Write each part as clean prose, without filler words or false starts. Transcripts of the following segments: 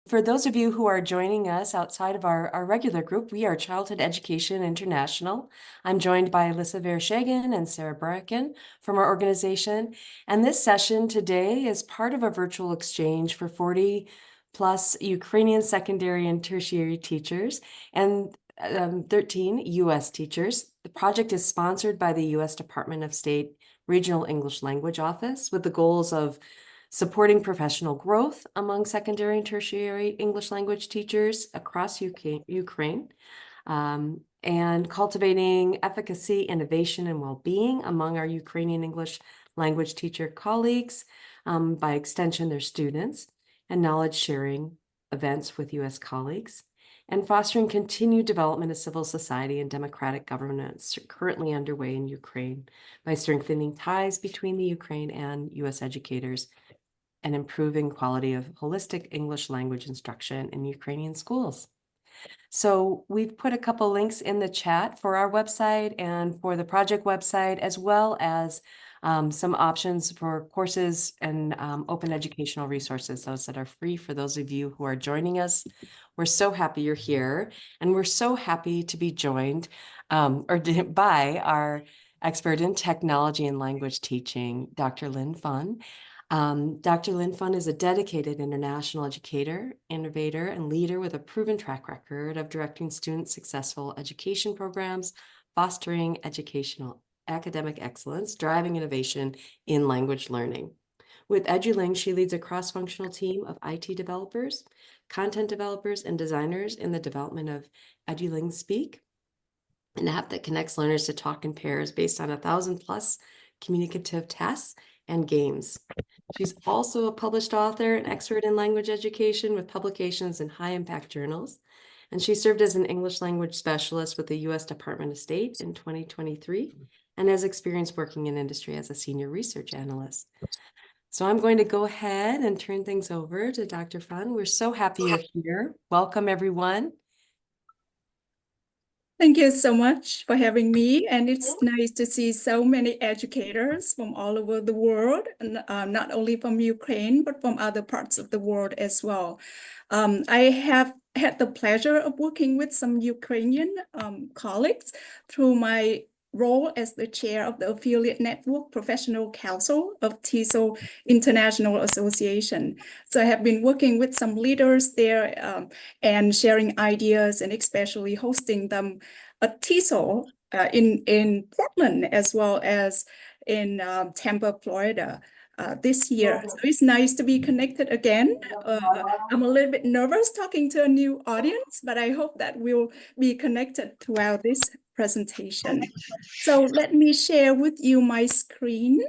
For those of you who are joining us outside of our regular group, we are Childhood Education International. I'm joined by Alyssa Vereshchagin and Sarah Bracken from our organization. And this session today is part of a virtual exchange for 40 plus Ukrainian secondary and tertiary teachers and 13 US teachers. The project is sponsored by the US Department of State Regional English Language Office with the goals of supporting professional growth among secondary and tertiary English language teachers across Ukraine, and cultivating efficacy, innovation, and well-being among our Ukrainian English language teacher colleagues, by extension, their students, and knowledge sharing events with US colleagues, and fostering continued development of civil society and democratic governance currently underway in Ukraine by strengthening ties between the Ukraine and US educators and improving quality of holistic English language instruction in Ukrainian schools. So we've put a couple links in the chat for our website and for the project website, as well as some options for courses and open educational resources, those that are free for those of you who are joining us. We're so happy you're here, and we're so happy to be joined by our expert in technology and language teaching, Dr. Lin Fun. Dr. Lin Fun is a dedicated international educator, innovator, and leader with a proven track record of directing student successful education programs, fostering educational academic excellence, driving innovation in language learning. With EduLing, she leads a cross-functional team of IT developers, content developers, and designers in the development of EduLing Speak, an app that connects learners to talk in pairs based on 1,000+ communicative tasks and games. She's also a published author and expert in language education with publications in high-impact journals. And she served as an English language specialist with the U.S. Department of State in 2023 and has experience working in industry as a senior research analyst. So I'm going to go ahead and turn things over to Dr. Fun. We're so happy you're here. Welcome, everyone. Thank you so much for having me, and it's nice to see so many educators from all over the world, and not only from Ukraine, but from other parts of the world as well. I have had the pleasure of working with some Ukrainian colleagues through my role as the chair of the Affiliate Network Professional Council of TESOL International Association. So I have been working with some leaders there and sharing ideas, and especially hosting them at TESOL in Portland, as well as in Tampa, Florida. This year. So it's nice to be connected again. I'm a little bit nervous talking to a new audience, but I hope that we'll be connected throughout this presentation. So let me share with you my screen.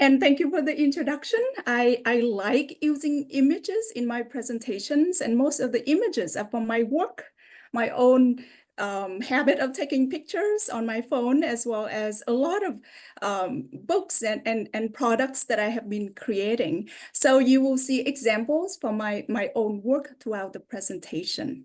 And thank you for the introduction. I like using images in my presentations, and most of the images are from my work, my own habit of taking pictures on my phone, as well as a lot of books and products that I have been creating. So you will see examples from my own work throughout the presentation.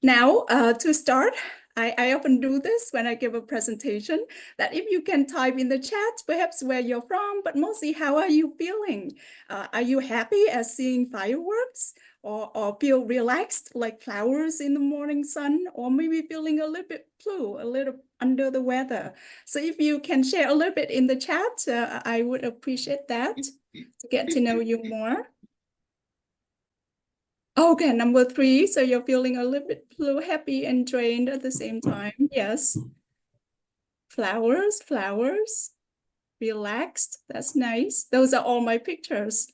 Now, to start, I often do this when I give a presentation, that if you can type in the chat, perhaps where you're from, but mostly how are you feeling? Are you happy as seeing fireworks? Or feel relaxed like flowers in the morning sun, or maybe feeling a little bit flu, a little under the weather. So if you can share a little bit in the chat, I would appreciate that to get to know you more. Okay, number 3, so you're feeling a little bit flu, happy and drained at the same time. Yes. Flowers, flowers, relaxed, that's nice. Those are all my pictures.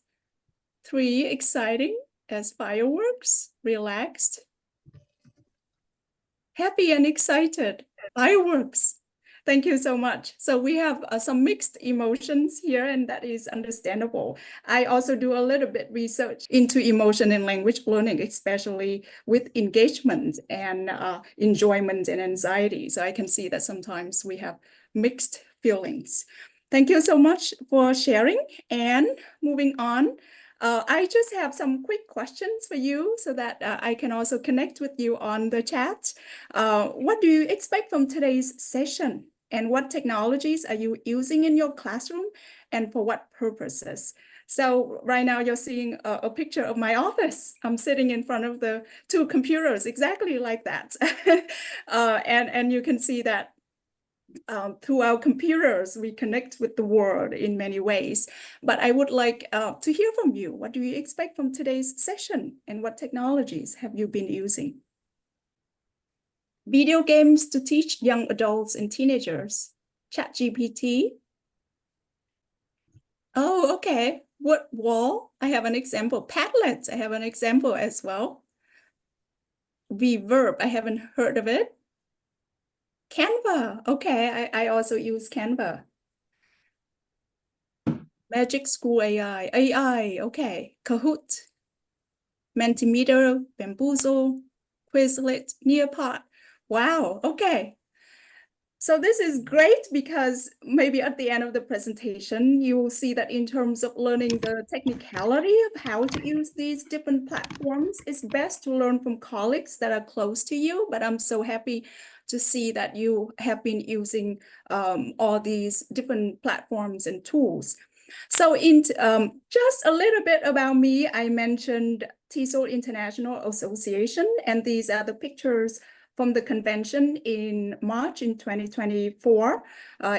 3, exciting as fireworks, relaxed, happy and excited, fireworks. Thank you so much. So we have some mixed emotions here, and that is understandable. I also do a little bit research into emotion in language learning, especially with engagement and enjoyment and anxiety. So I can see that sometimes we have mixed feelings. Thank you so much for sharing, and moving on. I just have some quick questions for you so that I can also connect with you on the chat. What do you expect from today's session? And what technologies are you using in your classroom? and for what purposes. So right now you're seeing a picture of my office. I'm sitting in front of the two computers, exactly like that. And you can see that through our computers, we connect with the world in many ways. But I would like to hear from you. What do you expect from today's session, and what technologies have you been using? Video games to teach young adults and teenagers. ChatGPT. Oh, okay. What wall? I have an example. Padlet, I have an example as well. Reverb, I haven't heard of it. Canva, okay, I also use Canva. Magic School AI, okay. Kahoot, Mentimeter, Bamboozle, Quizlet, Nearpod. Wow, okay. So this is great because maybe at the end of the presentation, you will see that in terms of learning the technicality of how to use these different platforms, it's best to learn from colleagues that are close to you. But I'm so happy to see that you have been using all these different platforms and tools. So just a little bit about me, I mentioned TESOL International Association, and these are the pictures from the convention in March in 2024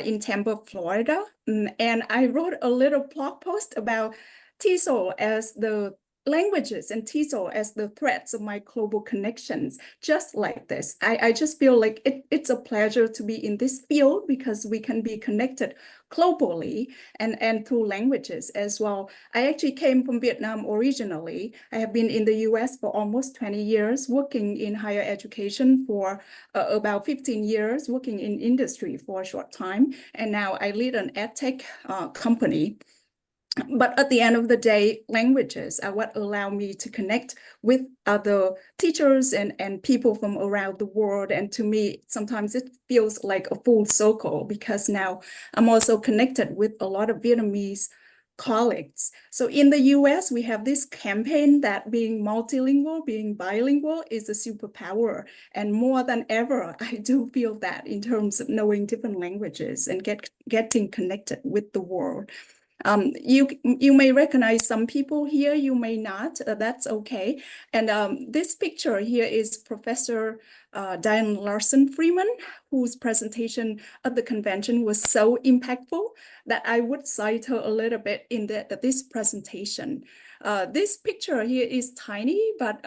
in Tampa, Florida. And I wrote a little blog post about TESOL as the languages and TESOL as the threads of my global connections, just like this. I just feel like it's a pleasure to be in this field because we can be connected globally and through languages as well. I actually came from Vietnam originally. I have been in the US for almost 20 years, working in higher education for about 15 years, working in industry for a short time. And now I lead an edtech company. But at the end of the day, languages are what allow me to connect with other teachers and people from around the world. And to me, sometimes it feels like a full circle because now I'm also connected with a lot of Vietnamese colleagues. So in the US, we have this campaign that being multilingual, being bilingual is a superpower. And more than ever, I do feel that in terms of knowing different languages and getting connected with the world. You may recognize some people here, you may not, that's okay. And this picture here is Professor Diane Larson Freeman, whose presentation at the convention was so impactful that I would cite her a little bit in this presentation. This picture here is tiny, but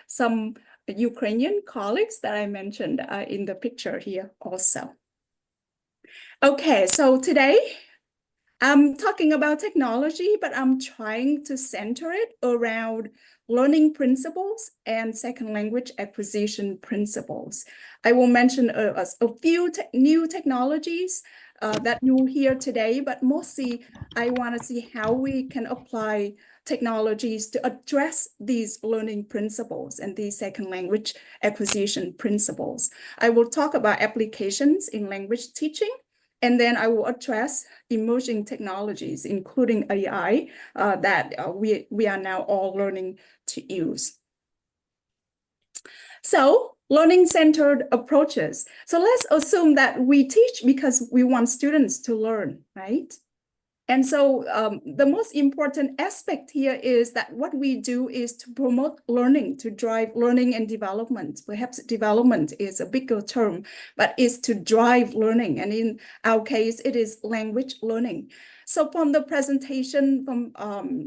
some Ukrainian colleagues that I mentioned in the picture here also. Okay, so today, I'm talking about technology, but I'm trying to center it around learning principles and second language acquisition principles. I will mention a few new technologies that you'll hear today, but mostly I want to see how we can apply technologies to address these learning principles and these second language acquisition principles. I will talk about applications in language teaching. And then I will address emerging technologies, including AI, that we are now all learning to use. So learning-centered approaches. So let's assume that we teach because we want students to learn, right? And so the most important aspect here is that what we do is to promote learning, to drive learning and development. Perhaps development is a bigger term, but is to drive learning. And in our case, it is language learning. So from the presentation from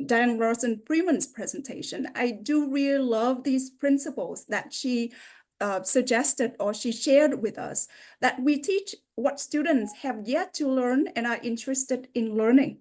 Diane Larson Freeman's presentation, I do really love these principles that she suggested or she shared with us, that we teach what students have yet to learn and are interested in learning.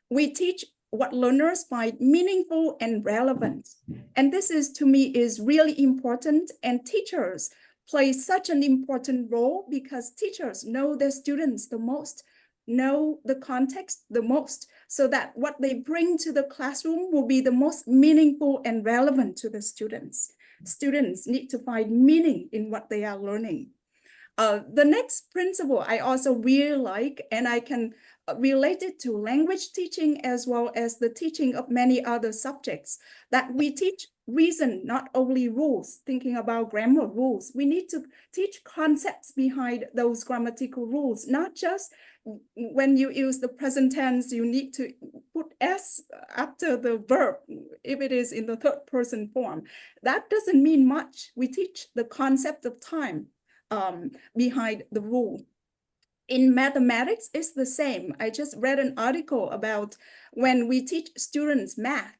We teach what learners find meaningful and relevant. And this is, to me, is really important. And teachers play such an important role because teachers know their students the most, know the context the most, so that what they bring to the classroom will be the most meaningful and relevant to the students. Students need to find meaning in what they are learning. The next principle I also really like, and I can relate it to language teaching as well as the teaching of many other subjects, that we teach reason, not only rules, thinking about grammar rules. We need to teach concepts behind those grammatical rules, not just when you use the present tense, you need to put S after the verb if it is in the third person form. That doesn't mean much. We teach the concept of time behind the rule. In mathematics, it's the same. I just read an article about when we teach students math,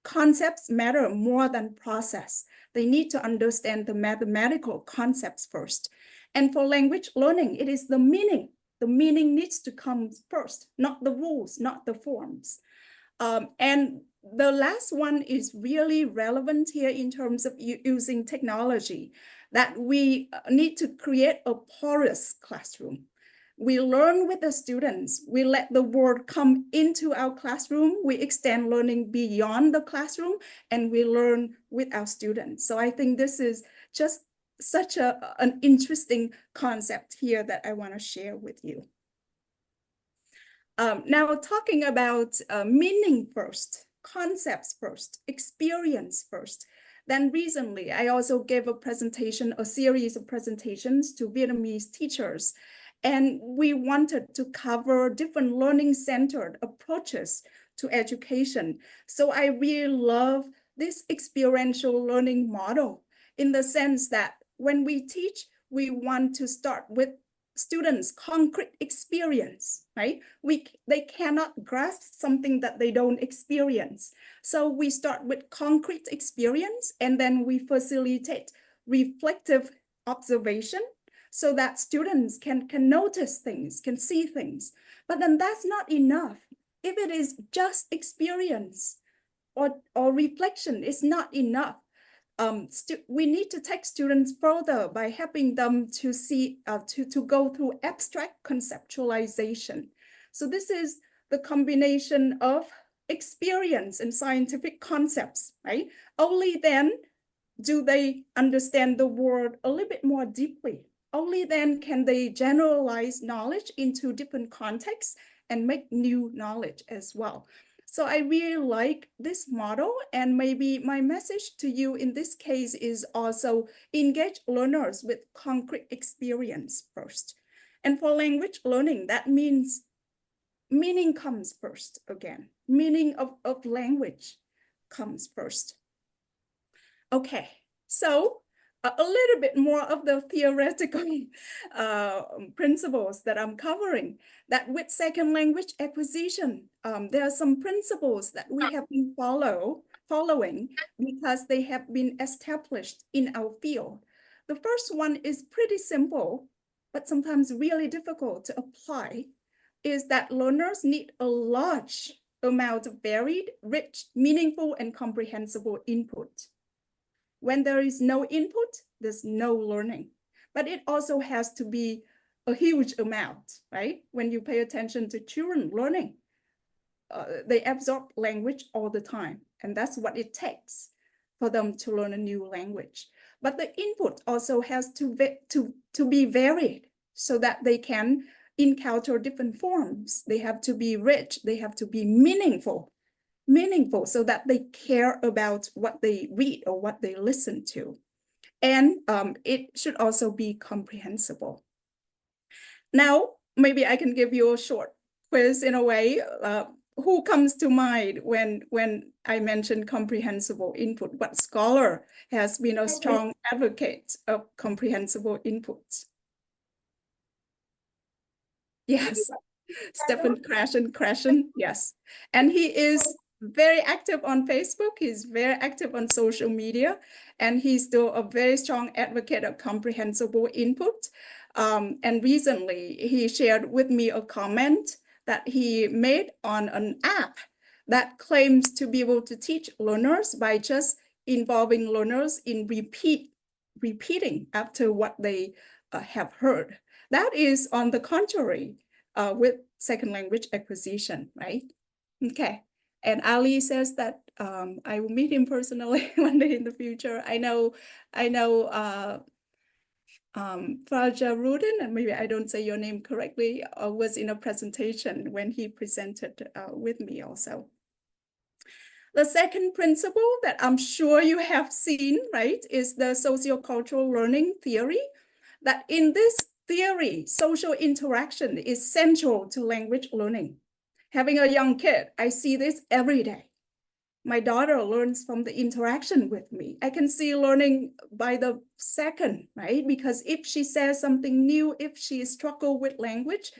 concepts matter more than process. They need to understand the mathematical concepts first. And for language learning, it is the meaning. The meaning needs to come first, not the rules, not the forms. And the last one is really relevant here in terms of using technology, that we need to create a porous classroom. We learn with the students, we let the world come into our classroom, we extend learning beyond the classroom, and we learn with our students. So I think this is just such an interesting concept here that I want to share with you. Now talking about meaning first, concepts first, experience first. Then recently, I also gave a series of presentations to Vietnamese teachers. And we wanted to cover different learning-centered approaches to education. So I really love this experiential learning model in the sense that when we teach, we want to start with students' concrete experience, right? They cannot grasp something that they don't experience. So we start with concrete experience, and then we facilitate reflective observation so that students can notice things, can see things. But then that's not enough. If it is just experience or reflection, it's not enough. We need to take students further by helping them to see, to go through abstract conceptualization. So this is the combination of experience and scientific concepts, right? Only then do they understand the world a little bit more deeply. Only then can they generalize knowledge into different contexts and make new knowledge as well. So I really like this model, and maybe my message to you in this case is also engage learners with concrete experience first. And for language learning, that means meaning comes first again. Meaning of language comes first. Okay, so a little bit more of the theoretical principles that I'm covering, that with second language acquisition, there are some principles that we have been following because they have been established in our field. The first one is pretty simple, but sometimes really difficult to apply, is that learners need a large amount of varied, rich, meaningful, and comprehensible input. When there is no input, there's no learning. But it also has to be a huge amount, right? When you pay attention to children learning, they absorb language all the time. And that's what it takes for them to learn a new language. But the input also has to be varied so that they can encounter different forms. They have to be rich, they have to be meaningful so that they care about what they read or what they listen to. And it should also be comprehensible. Now, maybe I can give you a short quiz in a way. Who comes to mind when I mention comprehensible input? What scholar has been a strong advocate of comprehensible inputs? Yes, Stephen Krashen, yes. And he is very active on Facebook. He's very active on social media, and he's still a very strong advocate of comprehensible input. And recently, he shared with me a comment that he made on an app that claims to be able to teach learners by just involving learners in repeating after what they have heard. That is on the contrary with second language acquisition, right? Okay. And Ali says that I will meet him personally one day in the future. I know Faja Rudin, and maybe I don't say your name correctly, was in a presentation when he presented with me also. The second principle that I'm sure you have seen, right, is the sociocultural learning theory, that in this theory, social interaction is central to language learning. Having a young kid, I see this every day. My daughter learns from the interaction with me. I can see learning by the second, right? Because if she says something new, if she struggles with language,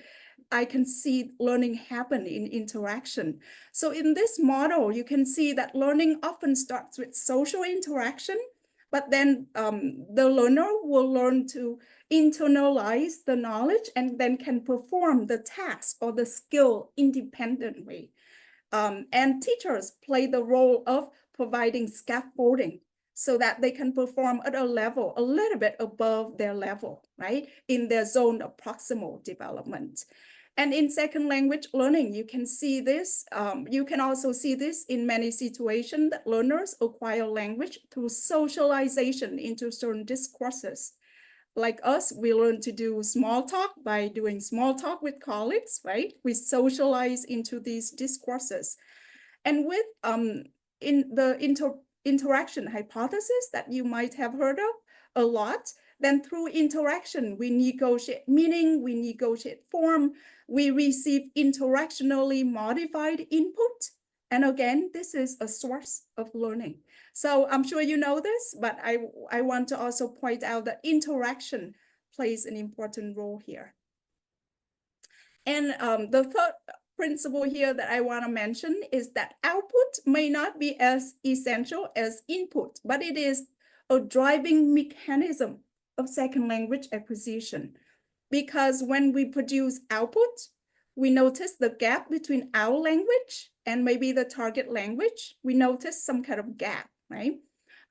I can see learning happen in interaction. So in this model, you can see that learning often starts with social interaction, but then the learner will learn to internalize the knowledge and then can perform the task or the skill independently. And teachers play the role of providing scaffolding so that they can perform at a level a little bit above their level, right? In their zone of proximal development. And in second language learning, you can see this. You can also see this in many situations that learners acquire language through socialization into certain discourses. Like us, we learn to do small talk by doing small talk with colleagues, right? We socialize into these discourses. And with in the interaction hypothesis that you might have heard of a lot, then through interaction, we negotiate meaning, we negotiate form, we receive interactionally modified input. And again, this is a source of learning. So I'm sure you know this, but I want to also point out that interaction plays an important role here. And the third principle here that I want to mention is that output may not be as essential as input, but it is a driving mechanism of second language acquisition. Because when we produce output, we notice the gap between our language and maybe the target language. We notice some kind of gap, right?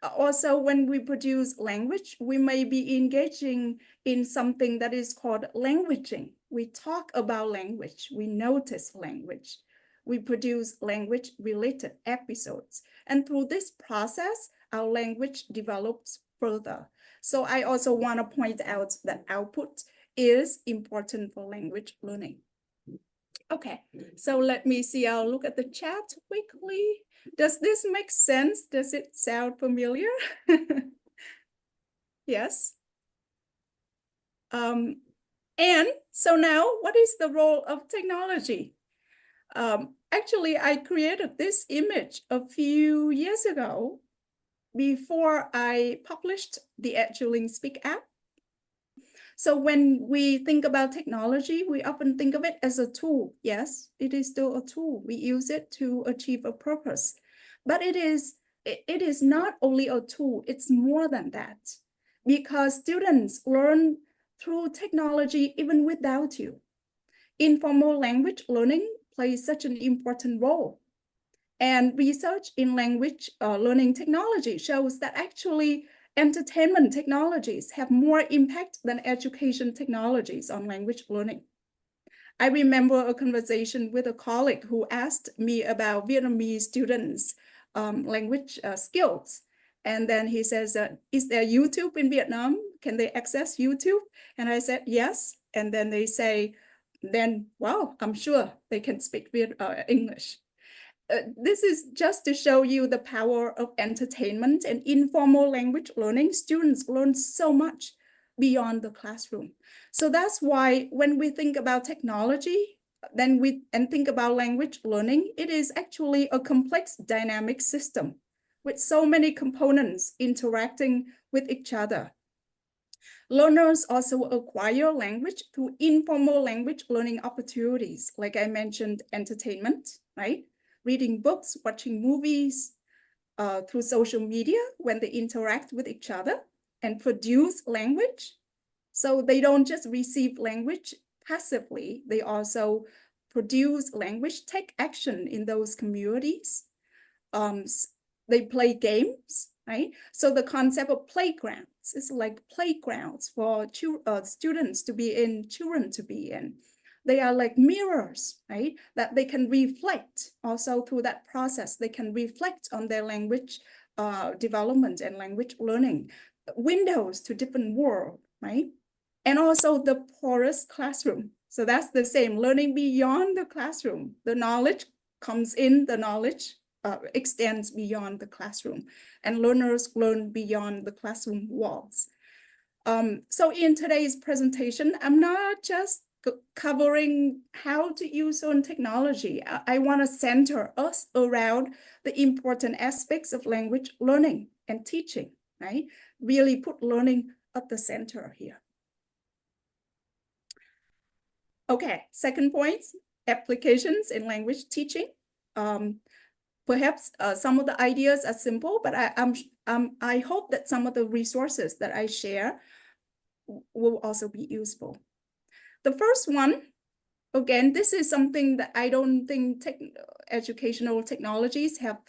Also, when we produce language, we may be engaging in something that is called languaging. We talk about language, we notice language, we produce language-related episodes. And through this process, our language develops further. So I also want to point out that output is important for language learning. Okay, so let me see, I'll look at the chat quickly. Does this make sense? Does it sound familiar? Yes. And so now, what is the role of technology? Actually, I created this image a few years ago before I published the Edulink Speak app. So when we think about technology, we often think of it as a tool. Yes, it is still a tool. We use it to achieve a purpose. But it is not only a tool, it's more than that. Because students learn through technology even without you. Informal language learning plays such an important role. And research in language learning technology shows that actually entertainment technologies have more impact than education technologies on language learning. I remember a conversation with a colleague who asked me about Vietnamese students' language skills. And then he says, is there YouTube in Vietnam? Can they access YouTube? And I said, yes. And then they say, then, wow, I'm sure they can speak English. This is just to show you the power of entertainment and informal language learning. Students learn so much beyond the classroom. So that's why when we think about technology, and think about language learning, it is actually a complex dynamic system with so many components interacting with each other. Learners also acquire language through informal language learning opportunities, like I mentioned, entertainment, right? Reading books, watching movies, through social media when they interact with each other and produce language. So they don't just receive language passively, they also produce language, take action in those communities. They play games, right? So the concept of playgrounds is like playgrounds for students to be in, children to be in. They are like mirrors, right? That they can reflect also through that process. They can reflect on their language development and language learning. Windows to different world, right? And also the porous classroom. So that's the same, learning beyond the classroom. The knowledge comes in, the knowledge extends beyond the classroom, and learners learn beyond the classroom walls. So in today's presentation, I'm not just covering how to use certain technology. I want to center us around the important aspects of language learning and teaching, right? Really put learning at the center here. Okay, second point, applications in language teaching. Perhaps some of the ideas are simple, but I hope that some of the resources that I share will also be useful. The first one, again, this is something that I don't think educational technologies have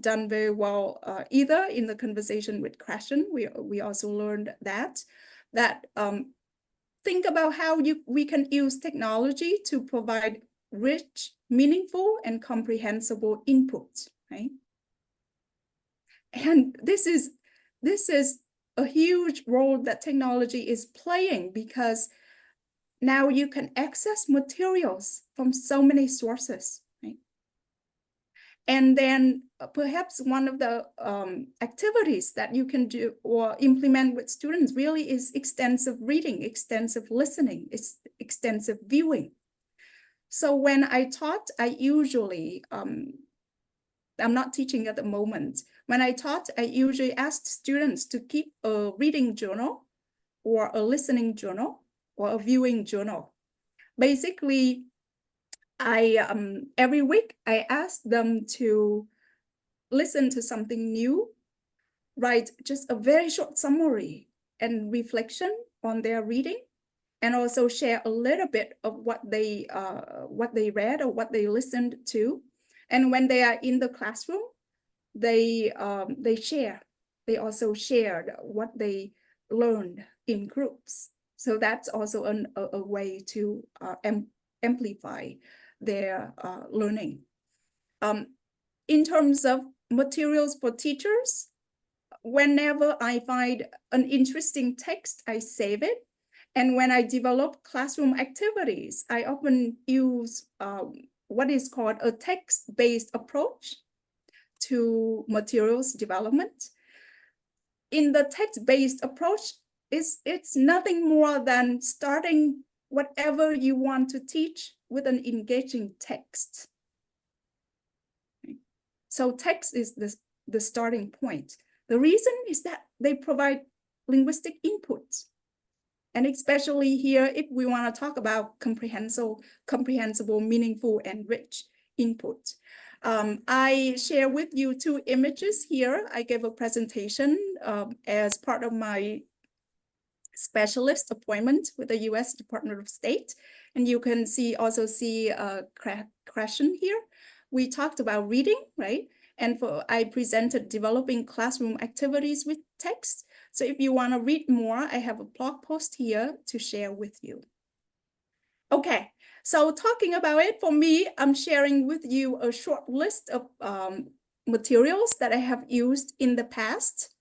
done very well either. In the conversation with Krashen, we also learned that think about how we can use technology to provide rich, meaningful, and comprehensible input, right? And this is a huge role that technology is playing, because now you can access materials from so many sources, right? And then perhaps one of the activities that you can do or implement with students really is extensive reading, extensive listening, extensive viewing. So when I taught, I usually, I'm not teaching at the moment. When I taught, I usually asked students to keep a reading journal or a listening journal or a viewing journal. Basically, every week I ask them to listen to something new, write just a very short summary and reflection on their reading, and also share a little bit of what they read or what they listened to. And when they are in the classroom, they share. They also shared what they learned in groups. So that's also a way to amplify their learning. In terms of materials for teachers, whenever I find an interesting text, I save it. And when I develop classroom activities, I often use what is called a text-based approach to materials development. In the text-based approach, it's nothing more than starting whatever you want to teach with an engaging text. So text is the starting point. The reason is that they provide linguistic inputs. And especially here, if we want to talk about comprehensible, meaningful, and rich input. I share with you two images here. I gave a presentation as part of my specialist appointment with the U.S. Department of State. And you can also see Krashen here. We talked about reading, right? And I presented developing classroom activities with text. So if you want to read more, I have a blog post here to share with you. Okay, so talking about it, for me, I'm sharing with you a short list of materials that I have used in the past.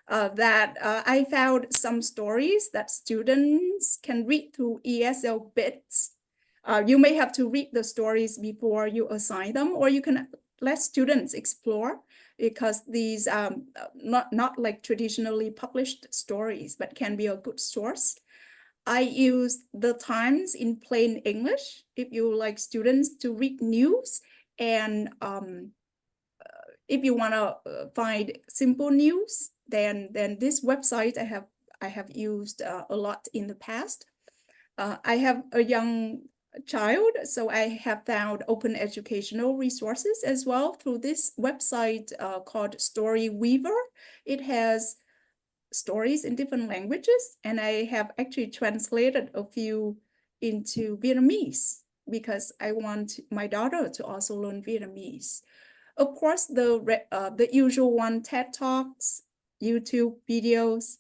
I found some stories that students can read through ESL Bits. You may have to read the stories before you assign them, or you can let students explore, because these are not like traditionally published stories, but can be a good source. I use the Times in plain English if you like students to read news, and if you want to find simple news, then this website I have used a lot in the past. I have a young child, so I have found open educational resources as well through this website called Story Weaver. It has stories in different languages, and I have actually translated a few into Vietnamese because I want my daughter to also learn Vietnamese. Of course, the usual one, TED Talks, YouTube videos.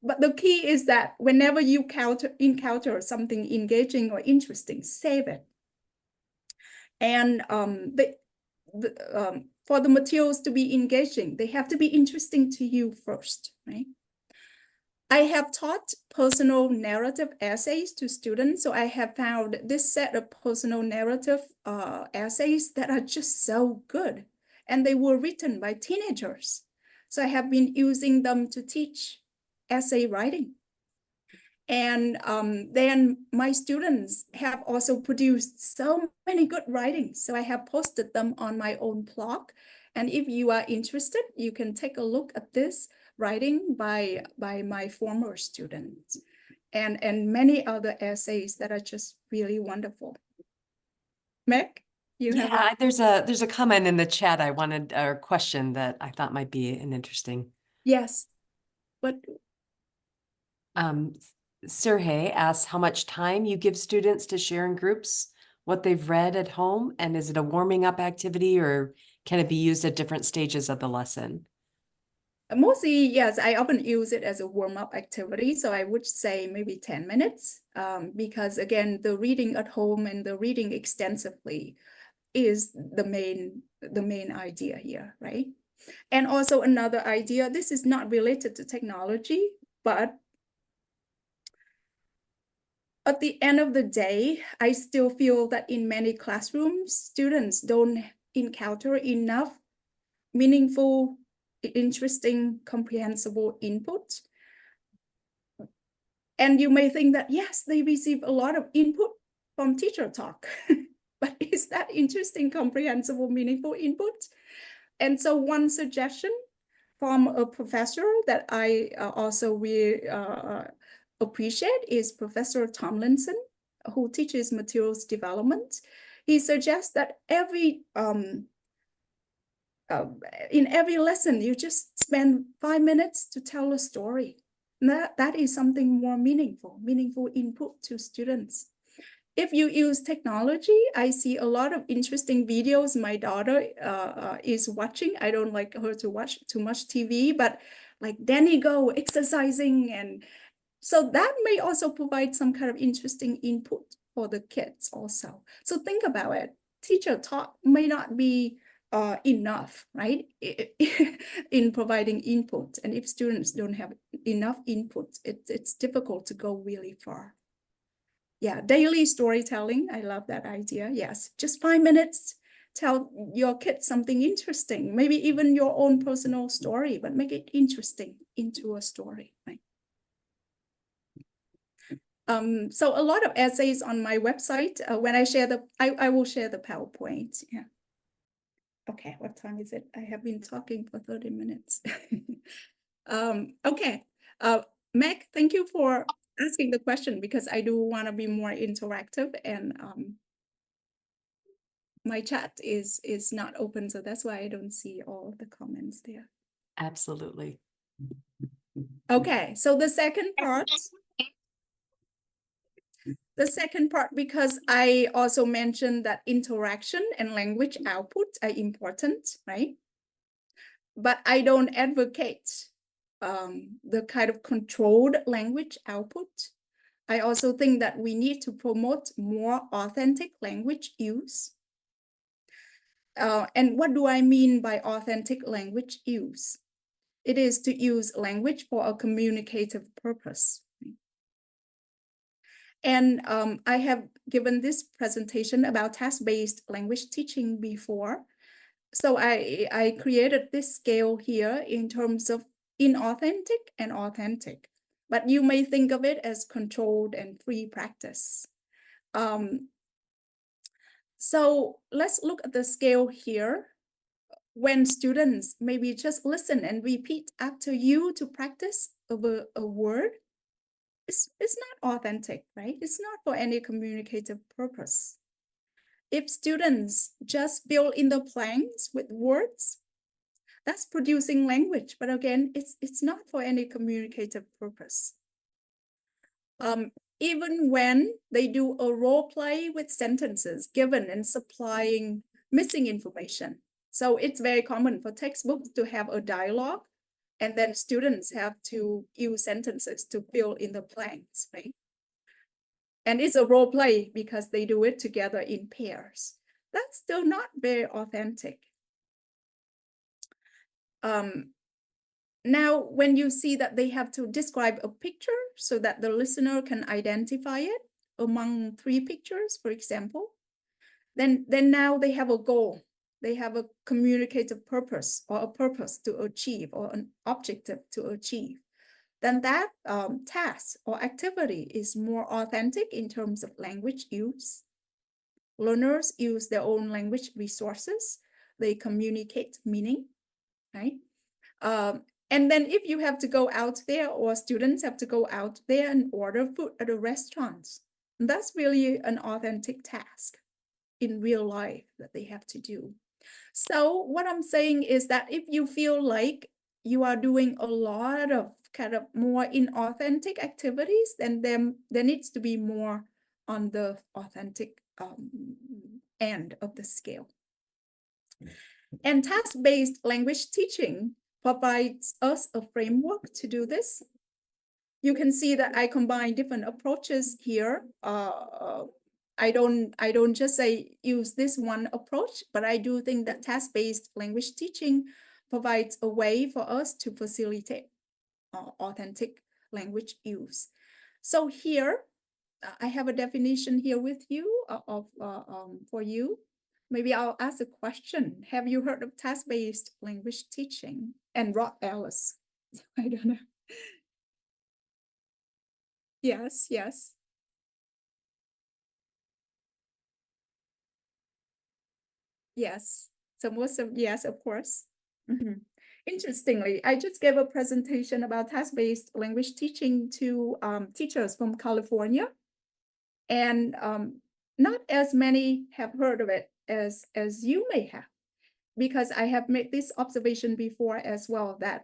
But the key is that whenever you encounter something engaging or interesting, save it. And for the materials to be engaging, they have to be interesting to you first, right? I have taught personal narrative essays to students, so I have found this set of personal narrative essays that are just so good, and they were written by teenagers. So I have been using them to teach essay writing. And then my students have also produced so many good writings. So I have posted them on my own blog. And if you are interested, you can take a look at this writing by my former students and many other essays that are just really wonderful. Meg, you have Yeah, there's a comment in the chat I wanted, or a question that I thought might be an interesting. yes. But Sergey asks how much time you give students to share in groups what they've read at home, and is it a warming up activity or can it be used at different stages of the lesson? mostly, yes, I often use it as a warm-up activity. So I would say maybe 10 minutes, because again, the reading at home and the reading extensively is the main idea here, right? And also another idea, this is not related to technology, but at the end of the day, I still feel that in many classrooms, students don't encounter enough meaningful, interesting, comprehensible input. And you may think that, yes, they receive a lot of input from teacher talk, but is that interesting, comprehensible, meaningful input? And so one suggestion from a professor that I also really appreciate is Professor Tomlinson, who teaches materials development. He suggests that in every lesson, you just spend 5 minutes to tell a story. That is something more meaningful input to students. If you use technology, I see a lot of interesting videos my daughter is watching. I don't like her to watch too much TV, but like Danny Go exercising. And so that may also provide some kind of interesting input for the kids also. So think about it. Teacher talk may not be enough, right? In providing input. And if students don't have enough input, it's difficult to go really far. Yeah, daily storytelling. I love that idea. Yes, just 5 minutes. Tell your kids something interesting, maybe even your own personal story, but make it interesting into a story, right? So a lot of essays on my website. When I share I will share the PowerPoint. Yeah. Okay, what time is it? I have been talking for 30 minutes. Okay. Meg, thank you for asking the question because I do want to be more interactive, and my chat is not open, so that's why I don't see all of the comments there. Absolutely. Okay, so the second part, because I also mentioned that interaction and language output are important, right? But I don't advocate the kind of controlled language output. I also think that we need to promote more authentic language use. And what do I mean by authentic language use? It is to use language for a communicative purpose. And I have given this presentation about task-based language teaching before. So I created this scale here in terms of inauthentic and authentic, but you may think of it as controlled and free practice. So let's look at the scale here. When students maybe just listen and repeat after you to practice over a word, it's not authentic, right? It's not for any communicative purpose. If students just fill in the blanks with words, that's producing language, but again, it's not for any communicative purpose. Even when they do a role play with sentences given and supplying missing information. So it's very common for textbooks to have a dialogue, and then students have to use sentences to fill in the blanks, right? And it's a role play because they do it together in pairs. That's still not very authentic. Now, when you see that they have to describe a picture so that the listener can identify it among 3 pictures, for example, then now they have a goal. They have a communicative purpose or a purpose to achieve or an objective to achieve. then that task or activity is more authentic in terms of language use. Learners use their own language resources. They communicate meaning, right? And then if you have to go out there, or students have to go out there and order food at a restaurant, that's really an authentic task in real life that they have to do. So what I'm saying is that if you feel like you are doing a lot of kind of more inauthentic activities, then there needs to be more on the authentic end of the scale. And task-based language teaching provides us a framework to do this. You can see that I combine different approaches here. I don't just say use this one approach, but I do think that task-based language teaching provides a way for us to facilitate authentic language use. So here, I have a definition here with you for you. Maybe I'll ask a question. Have you heard of task-based language teaching? And Rod Ellis. I don't know. Yes, yes. Yes. So most of, yes, of course. Interestingly, I just gave a presentation about task-based language teaching to teachers from California. And not as many have heard of it as you may have, because I have made this observation before as well, that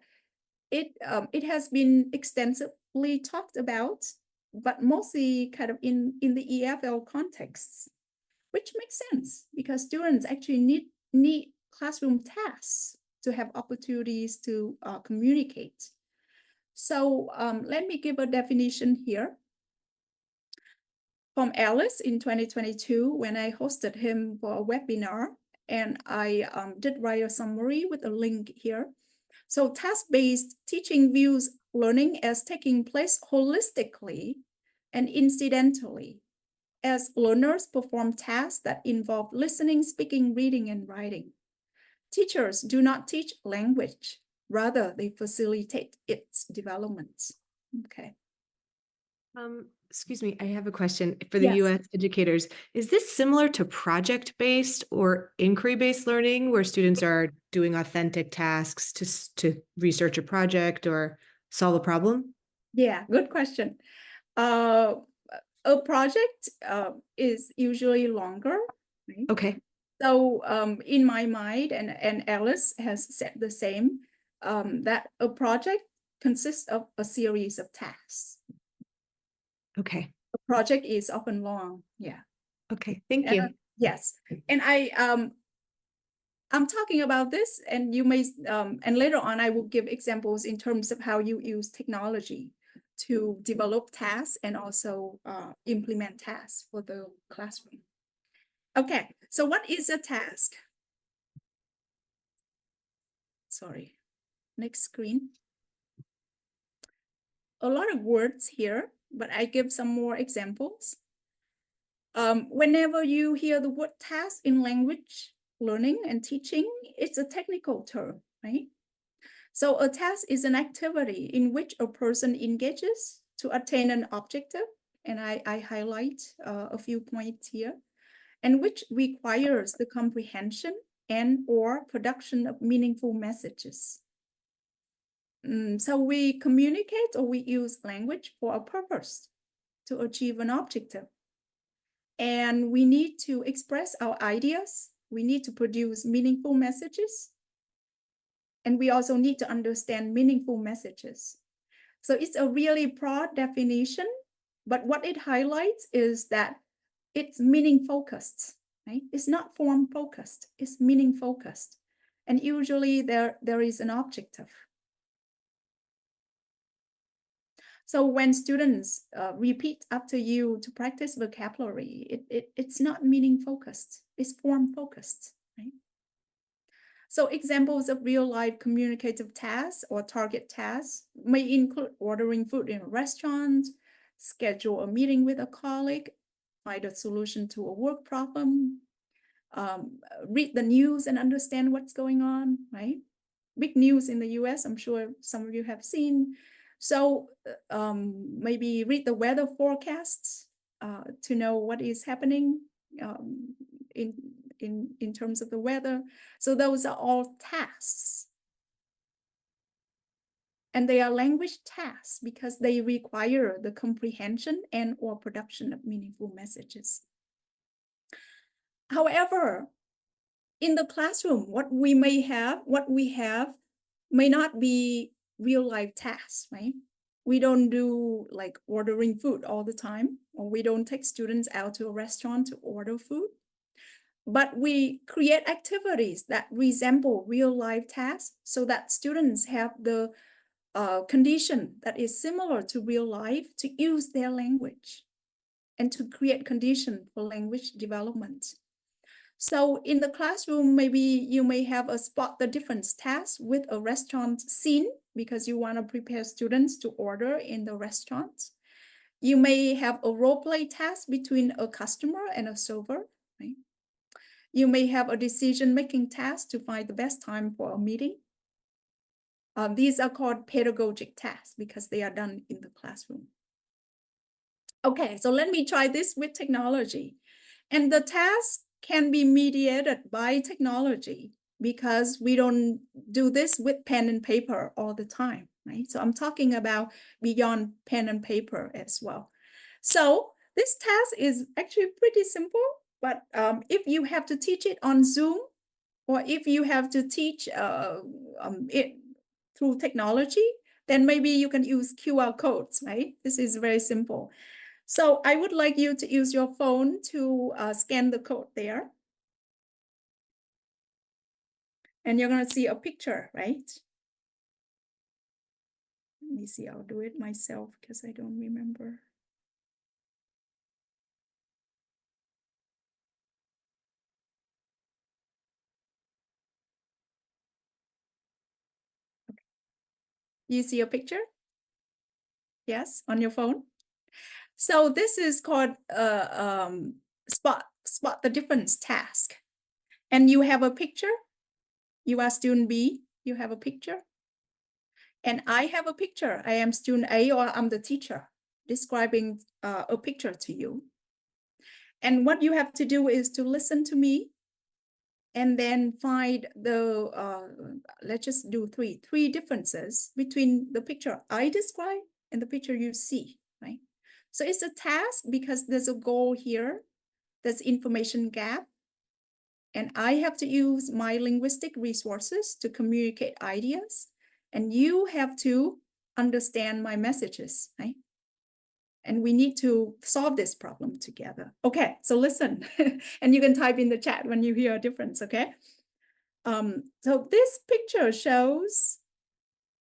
it has been extensively talked about, but mostly kind of in the EFL contexts, which makes sense because students actually need classroom tasks to have opportunities to communicate. So let me give a definition here from Alice in 2022 when I hosted him for a webinar, and I did write a summary with a link here. So task-based teaching views learning as taking place holistically and incidentally, as learners perform tasks that involve listening, speaking, reading, and writing. Teachers do not teach language, rather they facilitate its development. Okay. Excuse me, I have a question for the Yes. US educators. Is this similar to project-based or inquiry-based learning where students are doing authentic tasks to research a project or solve a problem? Yeah, good question. A project is usually longer, right? Okay. So in my mind, and Alice has said the same, that a project consists of a series of tasks. Okay. A project is often long, yeah. Okay, thank you. Yes, and I'm talking about this, and you may, and later on I will give examples in terms of how you use technology to develop tasks and also implement tasks for the classroom. Okay, so what is a task? Sorry, next screen. A lot of words here, but I give some more examples. Whenever you hear the word task in language learning and teaching, it's a technical term, right? So a task is an activity in which a person engages to attain an objective, and I highlight a few points here, and which requires the comprehension and or production of meaningful messages. So we communicate or we use language for a purpose to achieve an objective. And we need to express our ideas. We need to produce meaningful messages. And we also need to understand meaningful messages. So it's a really broad definition, but what it highlights is that it's meaning focused, right? It's not form focused, it's meaning focused. And usually there is an objective. So when students repeat after you to practice vocabulary, it's not meaning focused, it's form focused, right? So examples of real life communicative tasks or target tasks may include ordering food in a restaurant, schedule a meeting with a colleague, find a solution to a work problem, read the news and understand what's going on, right? Big news in the US, I'm sure some of you have seen So maybe read the weather forecasts to know what is happening in terms of the weather. So those are all tasks. And they are language tasks because they require the comprehension and or production of meaningful messages. However, in the classroom, what we have may not be real life tasks, right? We don't do like ordering food all the time, or we don't take students out to a restaurant to order food. But we create activities that resemble real life tasks so that students have the condition that is similar to real life to use their language and to create condition for language development. So in the classroom, maybe you may have a spot the difference task with a restaurant scene because you want to prepare students to order in the restaurant. You may have a role play task between a customer and a server, right? You may have a decision-making task to find the best time for a meeting. These are called pedagogic tasks because they are done in the classroom. Okay, so let me try this with technology. And the task can be mediated by technology because we don't do this with pen and paper all the time, right? So I'm talking about beyond pen and paper as well. So this task is actually pretty simple, but if you have to teach it on Zoom, or if you have to teach it through technology, then maybe you can use QR codes, right? This is very simple. So I would like you to use your phone to scan the code there. And you're going to see a picture, right? Let me see, I'll do it myself because I don't remember. Okay. You see a picture? Yes, on your phone. So this is called spot the difference task. And you have a picture. You are student B, you have a picture. And I have a picture. I am student A, or I'm the teacher describing a picture to you. And what you have to do is to listen to me and then find the, let's just do three differences between the picture I describe and the picture you see, right? So it's a task because there's a goal here, there's information gap, and I have to use my linguistic resources to communicate ideas, and you have to understand my messages, right? And we need to solve this problem together. Okay, so listen, and you can type in the chat when you hear a difference, okay? So this picture shows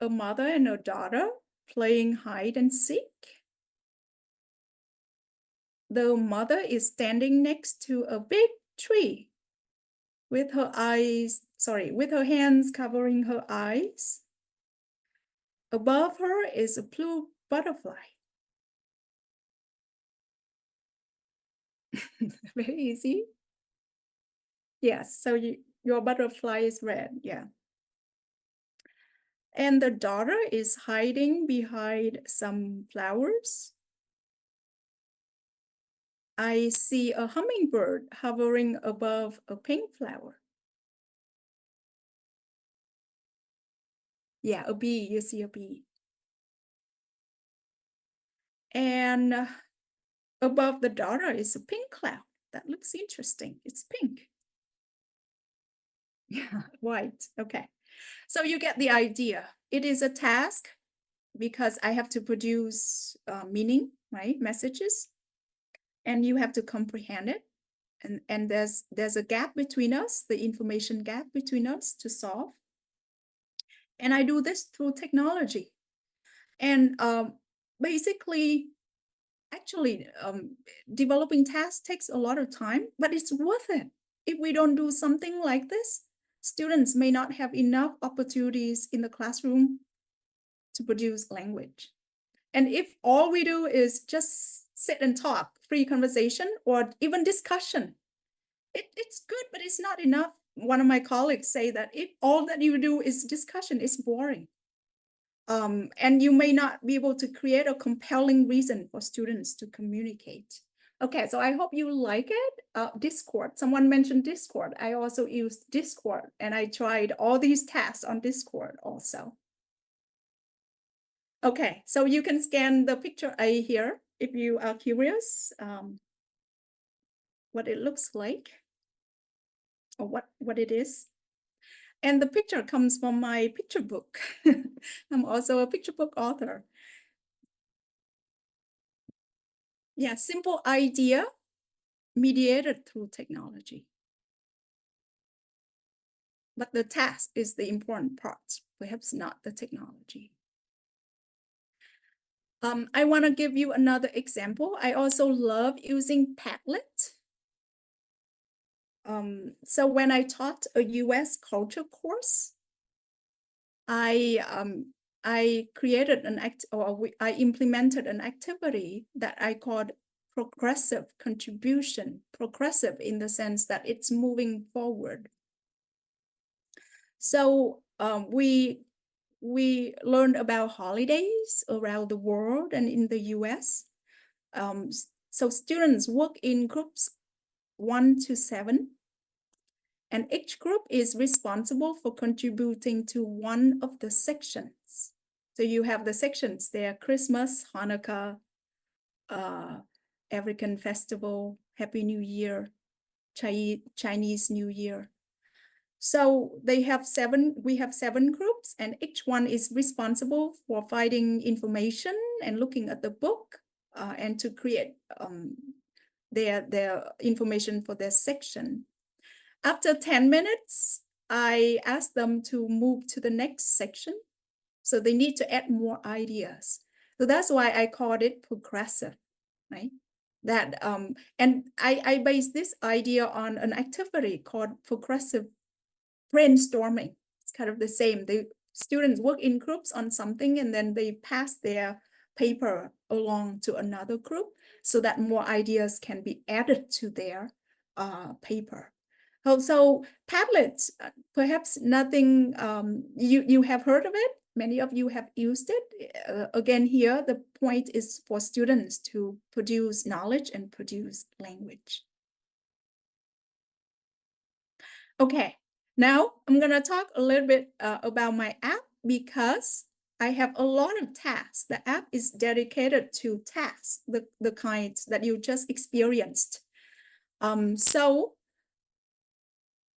a mother and a daughter playing hide and seek. The mother is standing next to a big tree with her hands covering her eyes. Above her is a blue butterfly. Very easy. Yes, so your butterfly is red, yeah. And the daughter is hiding behind some flowers. I see a hummingbird hovering above a pink flower. Yeah, a bee, you see a bee. And above the daughter is a pink cloud. That looks interesting. It's pink. Yeah, white. Okay. So you get the idea. It is a task because I have to produce meaning, right? Messages. And you have to comprehend it. And there's a gap between us, the information gap between us to solve. And I do this through technology. And basically, actually, developing tasks takes a lot of time, but it's worth it. If we don't do something like this, students may not have enough opportunities in the classroom to produce language. And if all we do is just sit and talk, free conversation, or even discussion, it's good, but it's not enough. One of my colleagues say that if all that you do is discussion, it's boring. And you may not be able to create a compelling reason for students to communicate. Okay, so I hope you like it. Discord, someone mentioned Discord. I also used Discord, and I tried all these tasks on Discord also. Okay, so you can scan the picture A here if you are curious what it looks like or what it is. And the picture comes from my picture book. I'm also a picture book author. Yeah, simple idea mediated through technology. But the task is the important part, perhaps not the technology. I want to give you another example. I also love using Padlet. So when I taught a US culture course, I created I implemented an activity that I called progressive contribution. Progressive in the sense that it's moving forward. So we learned about holidays around the world and in the US. So students work in groups 1 to 7. And each group is responsible for contributing to one of the sections. So you have the sections there: Christmas, Hanukkah, African festival, Happy New Year, Chinese New Year. So we have 7 groups, and each one is responsible for finding information and looking at the book and to create their information for their section. After 10 minutes, I asked them to move to the next section. So they need to add more ideas. So that's why I called it progressive, right? That and I based this idea on an activity called progressive brainstorming. It's kind of the same. The students work in groups on something, and then they pass their paper along to another group so that more ideas can be added to their paper. So Padlet, perhaps nothing, you have heard of it. Many of you have used it. Again, here, the point is for students to produce knowledge and produce language. Okay, now I'm gonna talk a little bit about my app because I have a lot of tasks. The app is dedicated to tasks, the kinds that you just experienced. So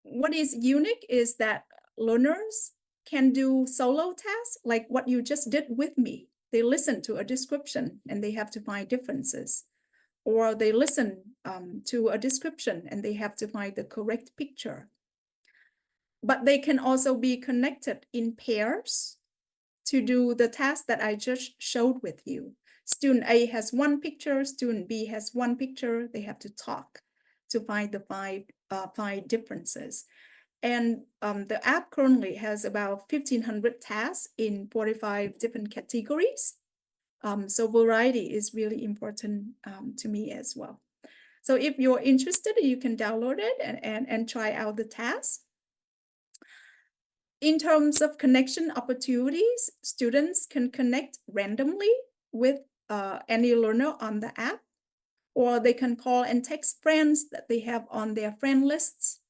what is unique is that learners can do solo tasks like what you just did with me. They listen to a description and they have to find differences. Or they listen to a description and they have to find the correct picture. But they can also be connected in pairs to do the task that I just showed with you. Student A has one picture, student B has one picture. They have to talk to find the five differences. And the app currently has about 1,500 tasks in 45 different categories. So variety is really important to me as well. So if you're interested, you can download it and try out the tasks. In terms of connection opportunities, students can connect randomly with any learner on the app, or they can call and text friends that they have on their friend lists,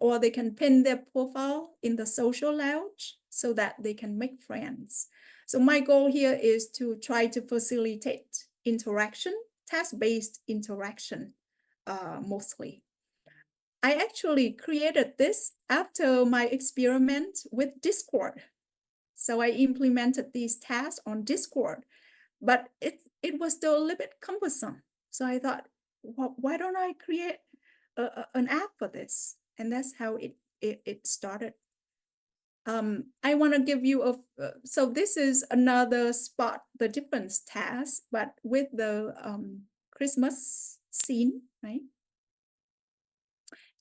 or they can pin their profile in the social lounge so that they can make friends. So my goal here is to try to facilitate interaction, task-based interaction mostly. I actually created this after my experiment with Discord. So I implemented these tasks on Discord, but it was still a little bit cumbersome. So I thought, well, why don't I create an app for this? And that's how it started. I want to give you so this is another spot the difference task, but with the Christmas scene, right?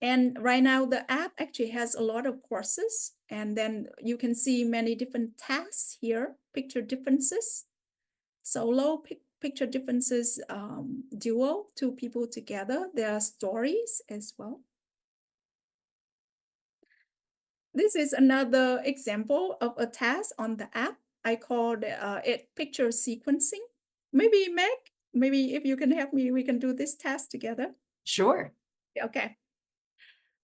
And right now the app actually has a lot of courses, and then you can see many different tasks here, picture differences, solo picture differences, duo, 2 people together. There are stories as well. This is another example of a task on the app. I called it picture sequencing. Maybe Meg, maybe if you can help me, we can do this task together. Sure. Okay.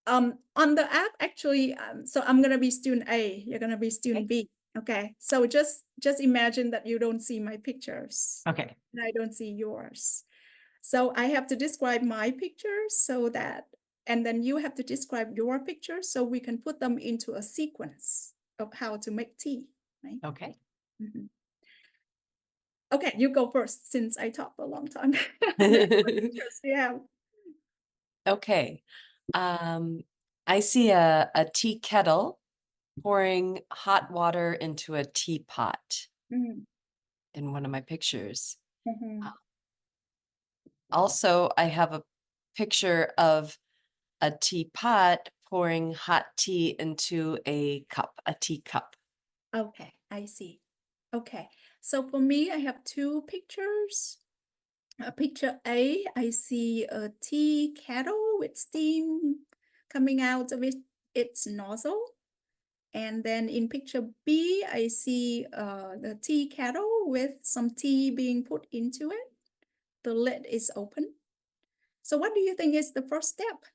On the app, actually, so I'm gonna be student A, you're gonna be student B. Okay, so just imagine that you don't see my pictures Okay. and I don't see yours. So I have to describe my pictures so that, and then you have to describe your pictures so we can put them into a sequence of how to make tea, right? Okay. Mhm. Okay, you go first since I talked a long time. What pictures do you have? Okay. I see a tea kettle pouring hot water into a teapot Mhm, in one of my pictures. mhm. Also, I have a picture of a teapot pouring hot tea into a cup, a teacup. Okay, I see. Okay, so for me, I have two pictures. Picture A, I see a tea kettle with steam coming out of its nozzle. And then in picture B, I see the tea kettle with some tea being put into it. The lid is open. So what do you think is the first step?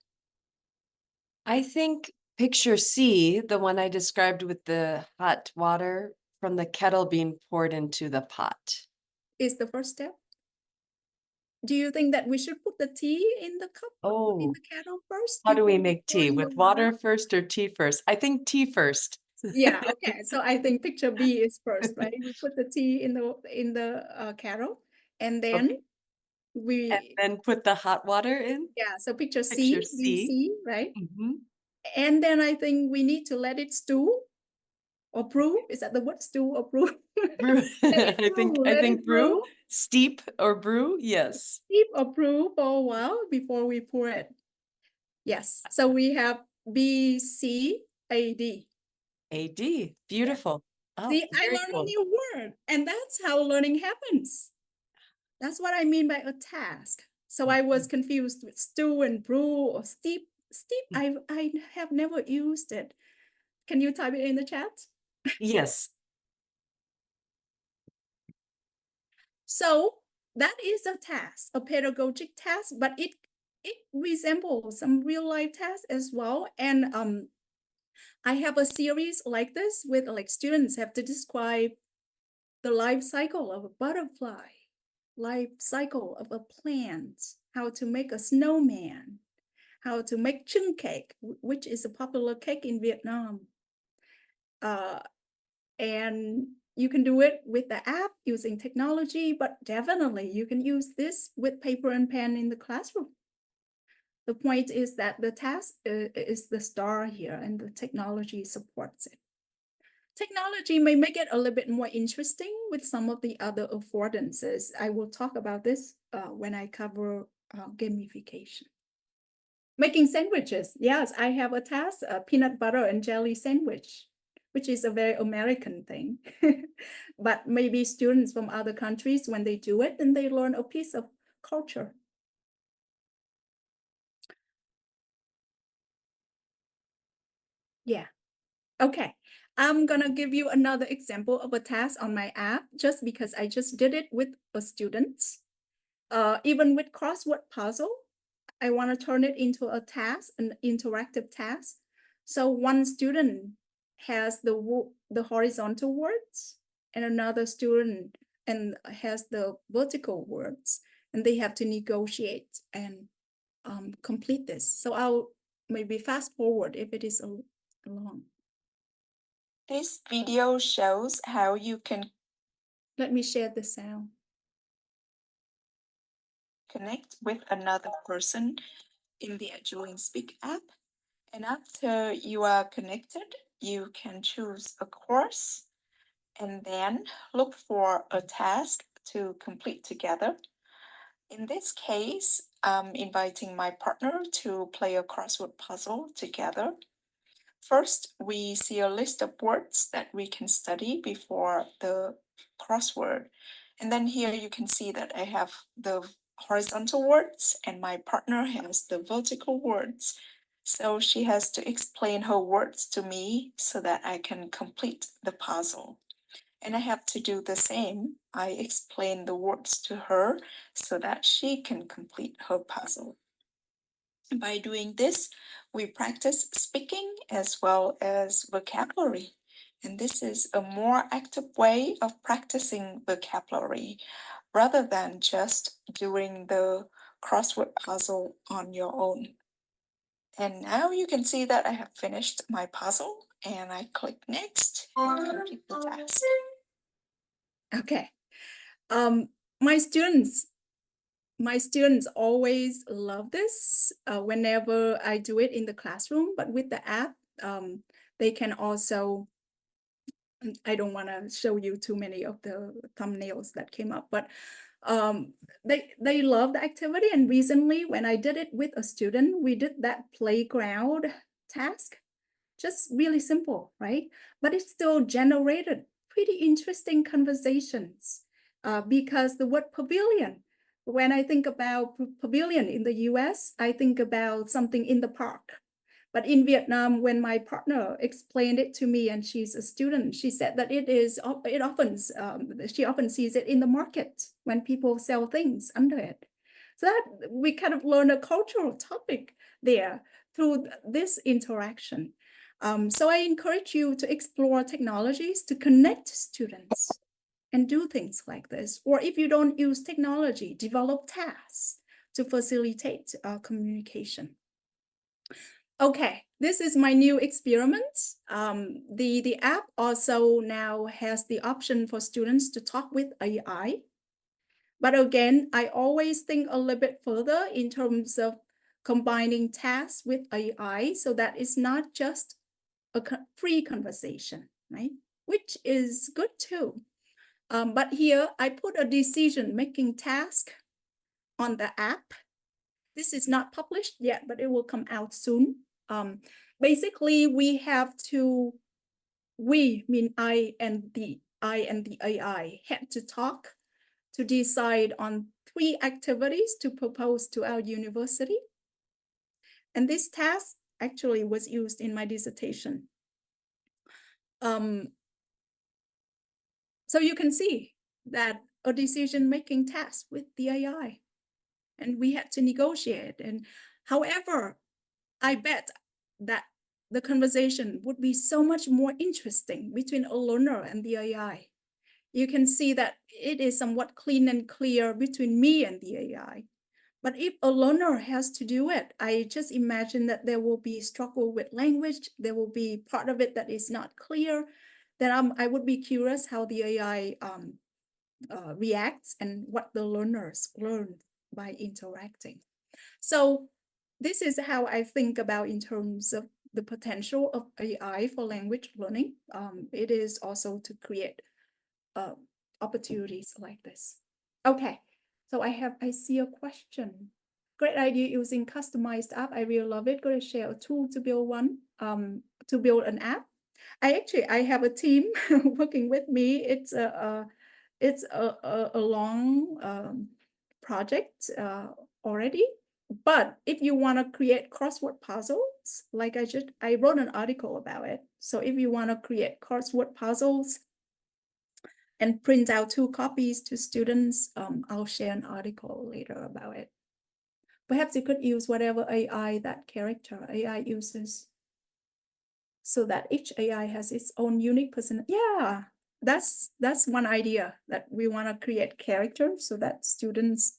I think picture C, the one I described with the hot water from the kettle being poured into the pot. Is the first step? Do you think that we should put the tea in the cup, in Oh, the kettle first how do we before make tea? pouring the With water? water first or tea first? I think tea first. Yeah, okay. So I think picture B is first, right? We put the tea in the kettle, and then Okay. And we then put the hot water in. yeah. So picture Picture C, C. BC, right? Mhm. And then I think we need to let it stew or brew. Is that the word stew or brew? Brew. Let it brew. I Let it think brew, brew. steep or brew. Yes. Steep or brew for a while before we pour it. Yes. So we have B C A D. AD. Beautiful. Oh, See, I very learned a cool. new word, and that's how learning happens. That's what I mean by a task. So I was confused with stew and brew or steep. Steep, I have never used it. Can you type it in the chat? Yes. So that is a task, a pedagogic task, but it resembles some real life tasks as well. And I have a series like this with like students have to describe the life cycle of a butterfly, life cycle of a plant, how to make a snowman, how to make chung cake, which is a popular cake in Vietnam. And you can do it with the app using technology, but definitely you can use this with paper and pen in the classroom. The point is that the task is the star here and the technology supports it. Technology may make it a little bit more interesting with some of the other affordances. I will talk about this when I cover gamification. Making sandwiches. Yes, I have a task, a peanut butter and jelly sandwich, which is a very American thing. But maybe students from other countries, when they do it, then they learn a piece of culture. Yeah. Okay. I'm gonna give you another example of a task on my app just because I just did it with a student. Even with crossword puzzle, I want to turn it into a task, an interactive task. So one student has the horizontal words, and another student and has the vertical words, and they have to negotiate and complete this. So I'll maybe fast forward if it is long. This video shows how you can let me share the sound. Connect with another person in the Join Speak app. And after you are connected, you can choose a course and then look for a task to complete together. In this case, I'm inviting my partner to play a crossword puzzle together. First, we see a list of words that we can study before the crossword. And then here you can see that I have the horizontal words and my partner has the vertical words. So she has to explain her words to me so that I can complete the puzzle. And I have to do the same. I explain the words to her so that she can complete her puzzle. By doing this, we practice speaking as well as vocabulary. And this is a more active way of practicing vocabulary rather than just doing the crossword puzzle on your own. And now you can see that I have finished my puzzle and I click next and complete the task. Okay. Um, my students always love this whenever I do it in the classroom, but with the app, they can also, I don't want to show you too many of the thumbnails that came up, but they love the activity. And recently when I did it with a student, we did that playground task, just really simple, right? But it still generated pretty interesting conversations because the word pavilion, when I think about pavilion in the US, I think about something in the park. But in Vietnam, when my partner explained it to me, and she's a student, she said that she often sees it in the market when people sell things under it. So that we kind of learn a cultural topic there through this interaction. So I encourage you to explore technologies to connect students and do things like this. Or if you don't use technology, develop tasks to facilitate communication. Okay, this is my new experiment. The app also now has the option for students to talk with AI. But again, I always think a little bit further in terms of combining tasks with AI so that it's not just a free conversation, right? Which is good too. But here I put a decision-making task on the app. This is not published yet, but it will come out soon. Basically, we mean I and the AI, had to talk to decide on 3 activities to propose to our university. And this task actually was used in my dissertation. So you can see that a decision-making task with the AI, and we had to negotiate. And however, I bet that the conversation would be so much more interesting between a learner and the AI. You can see that it is somewhat clean and clear between me and the AI. But if a learner has to do it, I just imagine that there will be struggle with language. There will be part of it that is not clear. Then I would be curious how the AI reacts and what the learners learn by interacting. So this is how I think about in terms of the potential of AI for language learning. It is also to create opportunities like this. Okay, so I see a question. Great idea using customized app. I really love it. Going to share a tool to build one, to build an app. I have a team working with me. It's a long project already. But if you want to create crossword puzzles, like I wrote an article about it. So if you want to create crossword puzzles and print out 2 copies to students, I'll share an article later about it. Perhaps you could use whatever AI that character AI uses, so that each AI has its own unique person. Yeah, that's one idea, that we want to create characters so that students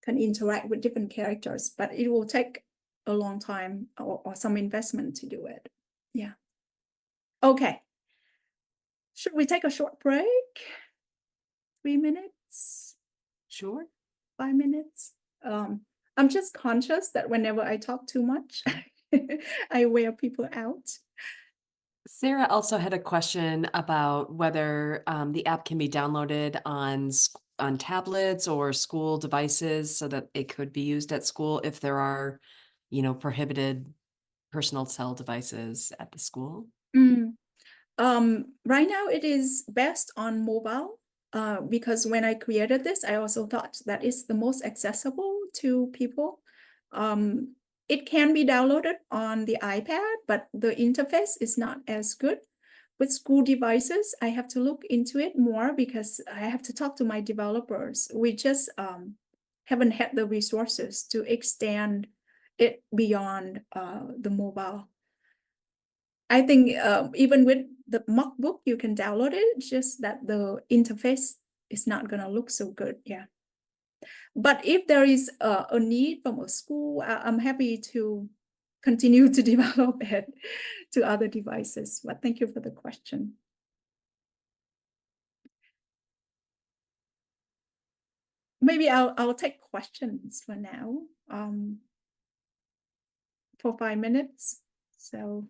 can interact with different characters, but it will take a long time or some investment to do it. Yeah. Okay. Should we take a short break? 3 minutes? Sure. 5 minutes? I'm just conscious that whenever I talk too much, I wear people out. Sarah also had a question about whether the app can be downloaded on tablets or school devices so that it could be used at school if there are, prohibited personal cell devices at the school. Right now it is best on mobile because when I created this, I also thought that it's the most accessible to people. it can be downloaded on the iPad, but the interface is not as good. With school devices, I have to look into it more because I have to talk to my developers. We just haven't had the resources to extend it beyond the mobile. I think even with the MacBook, you can download it, it's just that the interface is not gonna look so good, yeah. But if there is a need from a school, I'm happy to continue to develop it to other devices. But thank you for the question. Maybe I'll take questions for now, for 5 minutes. So.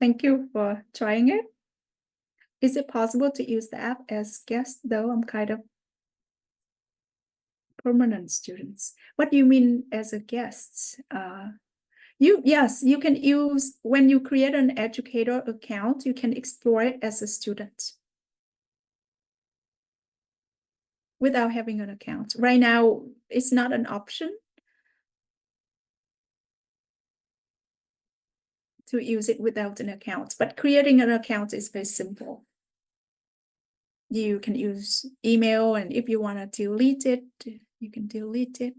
Thank you for trying it. Is it possible to use the app as guest, though I'm kind of permanent students? What do you mean as a guest? Yes, you can use, when you create an educator account, you can explore it as a student without having an account. Right now, it's not an option to use it without an account, but creating an account is very simple. You can use email, and if you want to delete it, you can delete it.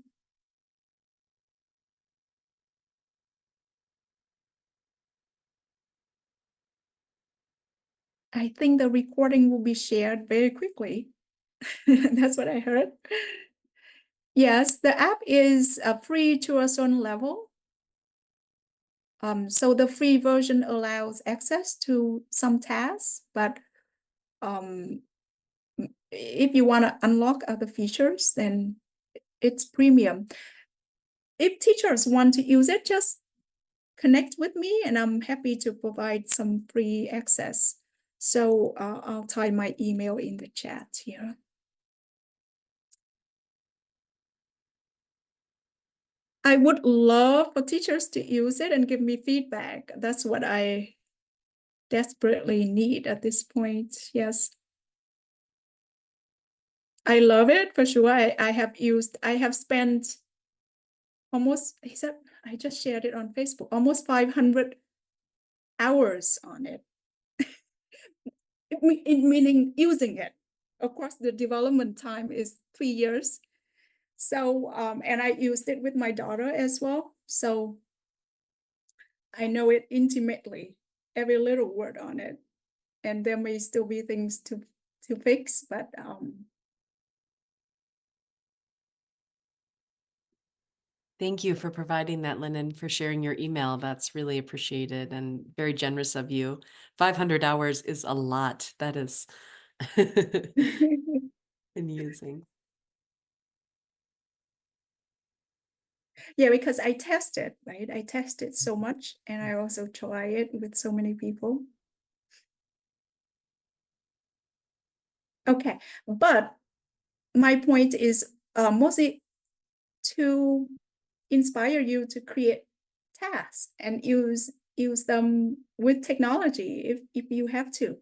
I think the recording will be shared very quickly. That's what I heard. Yes, the app is free to a certain level. So the free version allows access to some tasks, but if you want to unlock other features, then it's premium. If teachers want to use it, just connect with me and I'm happy to provide some free access. So I'll type my email in the chat here. I would love for teachers to use it and give me feedback. That's what I desperately need at this point. Yes. I love it for sure. I have spent almost, I just shared it on Facebook, almost 500 hours on it. Meaning using it. Of course, the development time is 3 years. So, and I used it with my daughter as well. So I know it intimately, every little word on it. And there may still be things to fix, but Thank you for providing that, Lynn, and for sharing your email. That's really appreciated and very generous of you. 500 hours is a lot. That is amusing. yeah, because I tested, right? I tested so much, and I also try it with so many people. Okay, but my point is mostly to inspire you to create tasks and use them with technology if you have to.